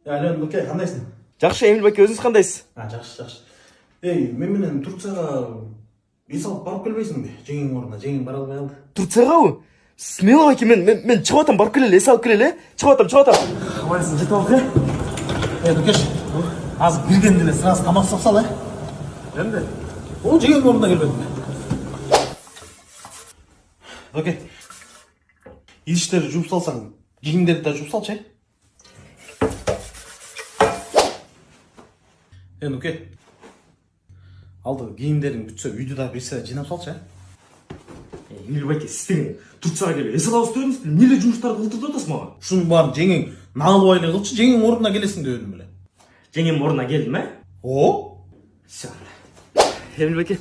Алло, Нуке, қандайсың? Жақсы, Эмил баке, өзіңіз қандайсыз? Жақсы. Мен менен Турцияға үй салып барып келбейсің бе? Жеңең орнына, жеңең бара албай қалды. Турцияға ау? Смело баке, мен шығып атам, барып келелі, ес алып келелі, шығып атам. Қалайсың, жетіп алып, Нукеш, аз кірген деле сразу тамақ істеп сал, Енді? Ол жеңең орнына келбедің бе? Нуке, иіштерді жуып салсаң, киімдерді де жуып салшы, Нуке, алды киімдерің бүтсе, үйді да берсе жинап салшы, Эмил баке, сізден Турцияға келіп, ес алауыз төреміз, нелі жұмыстарды қылтырды отасың маған? Шының барын жеңең нағылбайлы қылшы, жеңең орнына келесің де өдім біле. Жеңем орнына келді ме? О? Все. Эмил баке.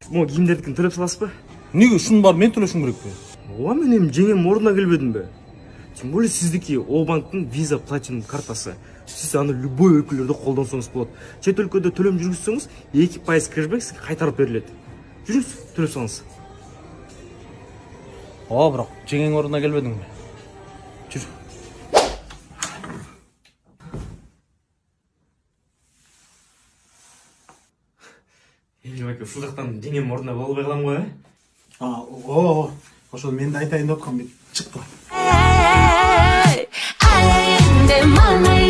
Mo киімдердікін төлеп саласыз ба? Неге шының барын мен төлешім керек пе? Оға мен жеңем орнына келбедім бе? Тем более сіздікі ол банктың виза платинум картасы. Сіз аны любой өлкелерді қолдансаңыз болады. Шет өлкеде төлем жүргізсеңіз 2% кэшбэк сізге қайтарып беріледі. Жүріңіз, төлеп салыңыз. О, бірақ жеңең орнына келбедің бе? Жүр. Эмил баке, ушул жақтан жеңем орнына болбай қалам ғой, Ошол менде айтайын деп аткам, бит чыкты. Alende